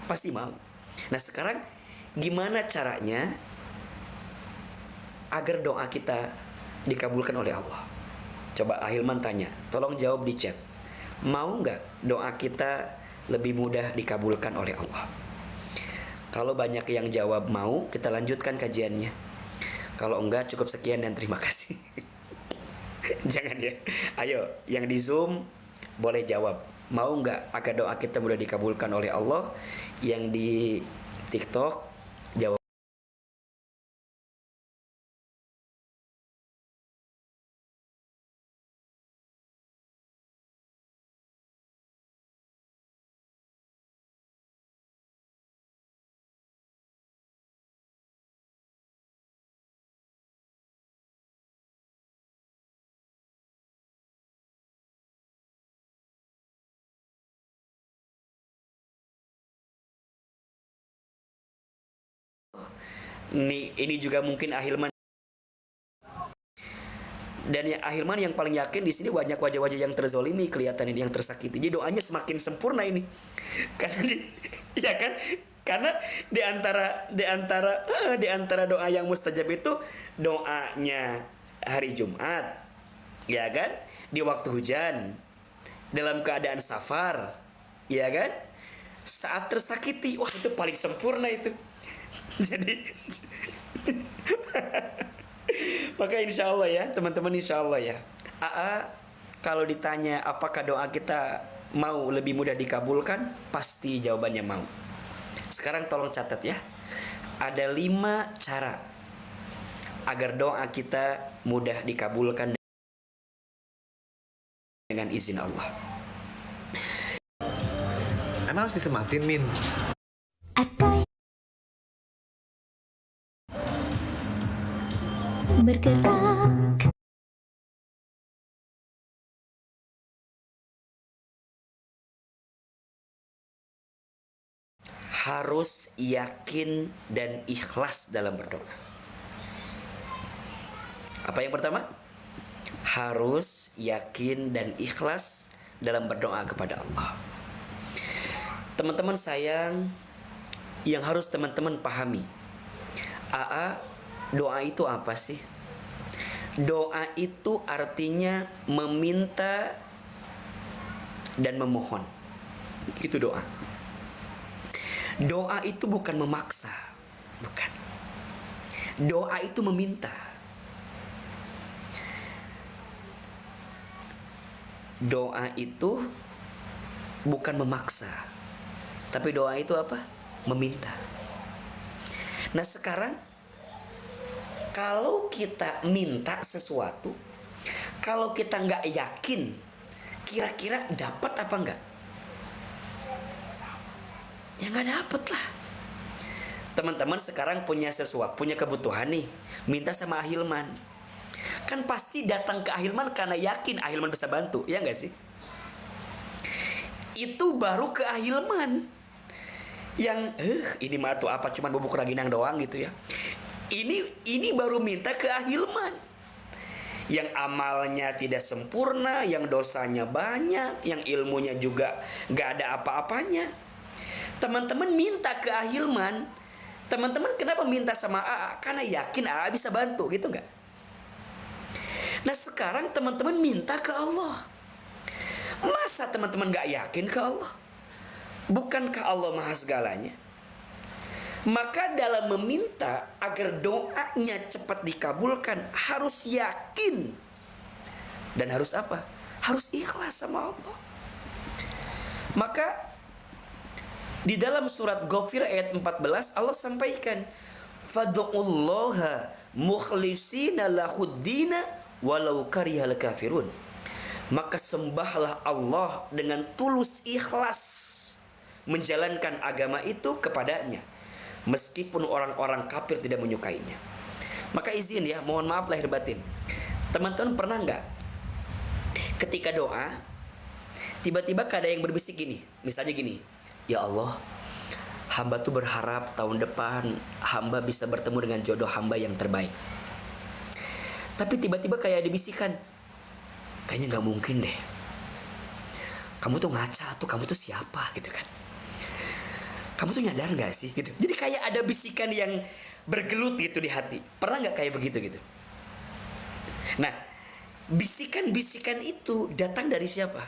Pasti mau. Nah sekarang gimana caranya agar doa kita dikabulkan oleh Allah? Coba Ahilman tanya, tolong jawab di chat. Mau nggak doa kita lebih mudah dikabulkan oleh Allah? Kalau banyak yang jawab mau, kita lanjutkan kajiannya. Kalau enggak, cukup sekian dan terima kasih. Jangan ya. Ayo, yang di Zoom boleh jawab. Mau nggak agar doa kita mudah dikabulkan oleh Allah? Yang di TikTok jawab. Ini juga mungkin Ahilman. Dan ya, Ahilman yang paling yakin di sini banyak wajah-wajah yang terzolimi kelihatan ini, yang tersakiti. Jadi doanya semakin sempurna ini. Karena ya kan? Karena di antara doa yang mustajab itu doanya hari Jumat, ya kan? Di waktu hujan, dalam keadaan safar, ya kan? Saat tersakiti, wah itu paling sempurna itu. Jadi maka insya Allah ya teman-teman, insya Allah ya. AA kalau ditanya apakah doa kita mau lebih mudah dikabulkan, pasti jawabannya mau. Sekarang tolong catat ya. Ada 5 cara agar doa kita mudah dikabulkan dengan izin Allah. Emang harus disematin, Min? Bergerak. Harus yakin dan ikhlas dalam berdoa. Apa yang pertama? Harus yakin dan ikhlas dalam berdoa kepada Allah. Teman-teman sayang, yang harus teman-teman pahami, AA, doa itu apa sih? Doa itu artinya meminta dan memohon. Itu doa. Doa itu bukan memaksa, bukan. Doa itu meminta. Doa itu bukan memaksa, tapi doa itu apa? Meminta. Nah sekarang, kalau kita minta sesuatu, kalau kita nggak yakin, kira-kira dapat apa enggak? Ya nggak dapet lah. Teman-teman sekarang punya sesuatu, punya kebutuhan nih, minta sama Ahilman. Kan pasti datang ke Ahilman karena yakin Ahilman bisa bantu, ya nggak sih? Itu baru ke Ahilman. Yang ini mah tuh apa, cuman bubuk raginang doang gitu ya. Ini baru minta ke Ahilman. Yang amalnya tidak sempurna, yang dosanya banyak, yang ilmunya juga nggak ada apa-apanya. Teman-teman minta ke Ahilman. Teman-teman kenapa minta sama AA? Karena yakin AA bisa bantu, gitu nggak? Nah sekarang teman-teman minta ke Allah. Masa teman-teman nggak yakin ke Allah? Bukankah Allah maha segalanya? Maka dalam meminta agar doanya cepat dikabulkan, harus yakin. Dan harus apa? Harus ikhlas sama Allah. Maka di dalam surat Ghafir ayat 14 Allah sampaikan, fad'ullaha mukhlishina lahuddina walau karihal kafirun. Maka sembahlah Allah dengan tulus ikhlas menjalankan agama itu kepadanya, meskipun orang-orang kafir tidak menyukainya. Maka izin ya, mohon maaf lahir batin. Teman-teman pernah nggak ketika doa tiba-tiba ada yang berbisik gini, misalnya gini, ya Allah, hamba tuh berharap tahun depan hamba bisa bertemu dengan jodoh hamba yang terbaik. Tapi tiba-tiba kayak dibisikan, kayaknya nggak mungkin deh. Kamu tuh ngaca tuh, kamu tuh siapa gitu kan? Kamu tuh nyadar nggak sih gitu. Jadi kayak ada bisikan yang bergelut gitu di hati. Pernah nggak kayak begitu gitu? Nah, bisikan-bisikan itu datang dari siapa?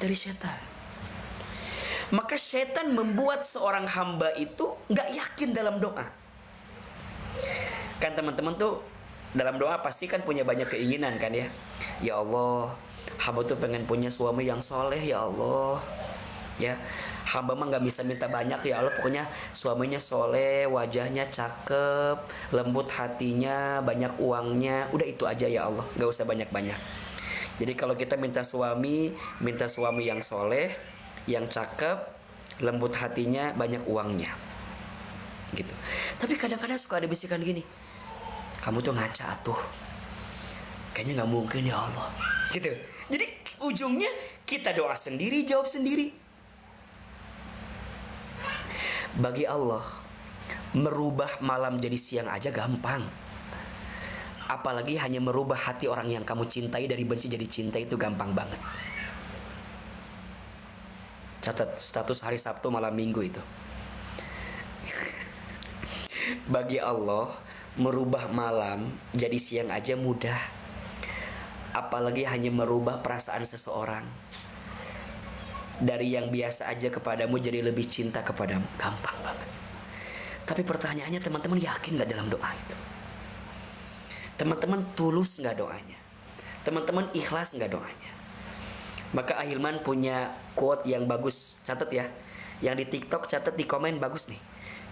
Dari setan. Maka setan membuat seorang hamba itu nggak yakin dalam doa. Kan teman-teman tuh dalam doa pasti kan punya banyak keinginan kan ya. Ya Allah, hamba tuh pengen punya suami yang soleh ya Allah. Ya, hamba mah nggak bisa minta banyak ya Allah, pokoknya suaminya soleh, wajahnya cakep, lembut hatinya, banyak uangnya, udah itu aja ya Allah, nggak usah banyak-banyak. Jadi kalau kita minta suami yang soleh, yang cakep, lembut hatinya, banyak uangnya, gitu. Tapi kadang-kadang suka ada bisikan gini, kamu tuh ngaca tuh, kayaknya nggak mungkin ya Allah, gitu. Jadi ujungnya kita doa sendiri, jawab sendiri. Bagi Allah, merubah malam jadi siang aja gampang. Apalagi hanya merubah hati orang yang kamu cintai dari benci jadi cinta, itu gampang banget. Catat status hari Sabtu malam Minggu itu. Bagi Allah, merubah malam jadi siang aja mudah. Apalagi hanya merubah perasaan seseorang. Dari yang biasa aja kepadamu jadi lebih cinta kepadamu, gampang banget. Tapi pertanyaannya, teman-teman yakin gak dalam doa itu? Teman-teman tulus gak doanya? Teman-teman ikhlas gak doanya? Maka Ahilman punya quote yang bagus, catat ya. Yang di TikTok catat, di komen bagus nih.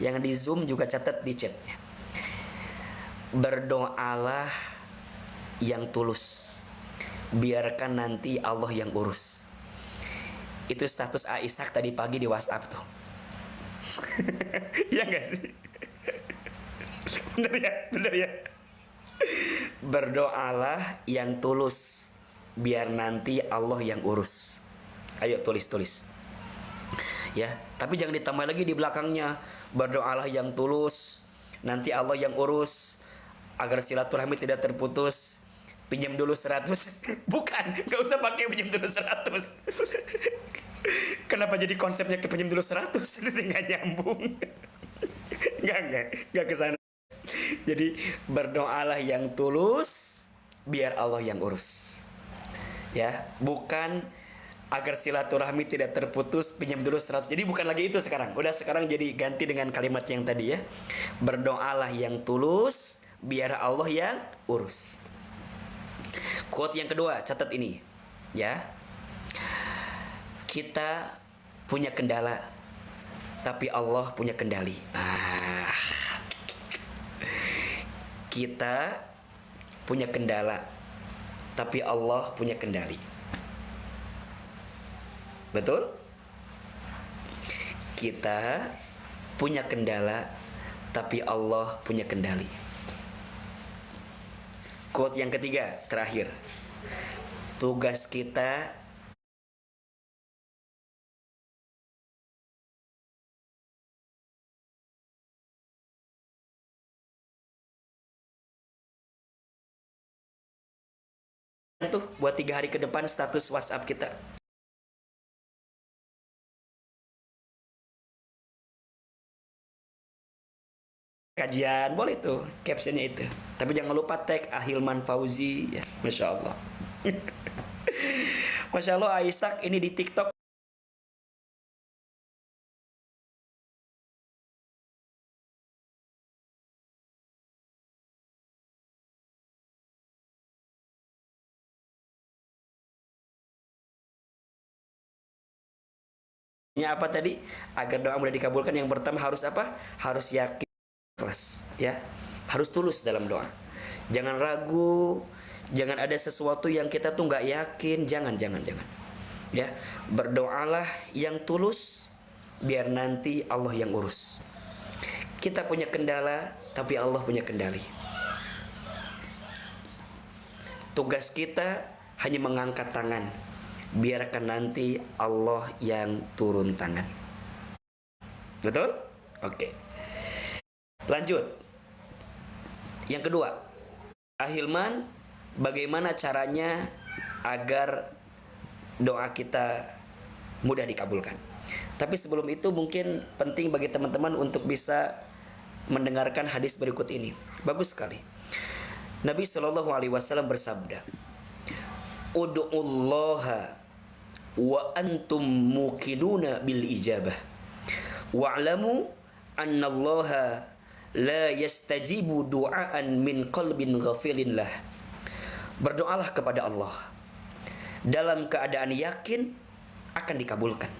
Yang di Zoom juga catat di chatnya. Berdoalah yang tulus, biarkan nanti Allah yang urus. Itu status Aisyah tadi pagi di WhatsApp tuh. Ya gak sih? Bener ya. Berdoalah yang tulus, biar nanti Allah yang urus. Ayo tulis. Ya, tapi jangan ditambah lagi di belakangnya, berdoalah yang tulus, nanti Allah yang urus, agar silaturahmi tidak terputus. Pinjam dulu 100. Bukan, gak usah pakai pinjam dulu 100. Kenapa jadi konsepnya ke pinjam dulu 100? Itu nggak nyambung. Nggak kesana. Jadi berdoalah yang tulus, biar Allah yang urus. Ya, bukan agar silaturahmi tidak terputus, pinjam dulu 100. Jadi bukan lagi itu sekarang. Udah sekarang jadi ganti dengan kalimat yang tadi ya. Berdoalah yang tulus, biar Allah yang urus. Quote yang kedua, catat ini ya. Kita punya kendala, tapi Allah punya kendali. Kita punya kendala, tapi Allah punya kendali. Betul? Kita punya kendala, tapi Allah punya kendali. Quote yang ketiga, terakhir. Tugas kita tuh buat 3 hari ke depan status WhatsApp kita. Kajian boleh tuh captionnya itu. Tapi jangan lupa tag Ahilman Fauzi ya. Masya Allah. Masya Allah, Aisyah ini di TikTok. Ini apa tadi? Agar doa mudah dikabulkan, yang pertama harus apa? Harus yakin, ikhlas ya. Harus tulus dalam doa. Jangan ragu, jangan ada sesuatu yang kita tuh nggak yakin, jangan. Ya, berdoalah yang tulus, biar nanti Allah yang urus. Kita punya kendala, tapi Allah punya kendali. Tugas kita hanya mengangkat tangan, biarkan nanti Allah yang turun tangan. Betul? Oke. Lanjut. Yang kedua, Ahilman, bagaimana caranya agar doa kita mudah dikabulkan? Tapi sebelum itu mungkin penting bagi teman-teman untuk bisa mendengarkan hadis berikut ini. Bagus sekali. Nabi Shallallahu Alaihi Wasallam bersabda, "Udu'ullaha wa antum muqinuna bil ijabah. Wa'lamu anna Allaha la yastajibu du'aan min qalbin ghafilin lah." Berdoalah kepada Allah dalam keadaan yakin akan dikabulkan.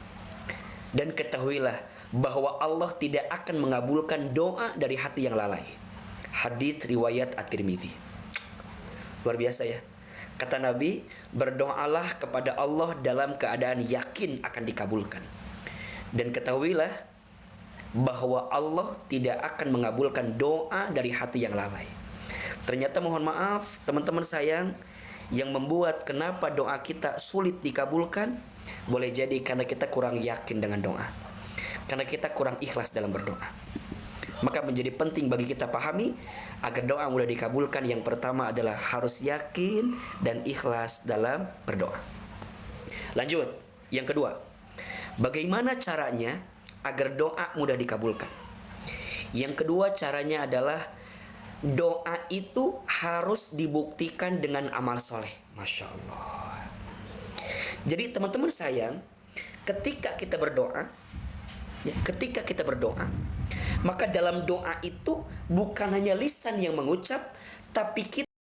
Dan ketahuilah bahwa Allah tidak akan mengabulkan doa dari hati yang lalai. Hadits riwayat At-Tirmidzi. Luar biasa ya. Kata Nabi, berdoalah kepada Allah dalam keadaan yakin akan dikabulkan. Dan ketahuilah bahwa Allah tidak akan mengabulkan doa dari hati yang lalai. Ternyata mohon maaf teman-teman sayang, yang membuat kenapa doa kita sulit dikabulkan, boleh jadi karena kita kurang yakin dengan doa, karena kita kurang ikhlas dalam berdoa. Maka menjadi penting bagi kita pahami agar doa mudah dikabulkan. Yang pertama adalah harus yakin dan ikhlas dalam berdoa. Lanjut, yang kedua, bagaimana caranya agar doa mudah dikabulkan? Yang kedua caranya adalah doa itu harus dibuktikan dengan amal soleh. Masya Allah. Jadi teman-teman sayang, ketika kita berdoa, maka dalam doa itu bukan hanya lisan yang mengucap, tapi kita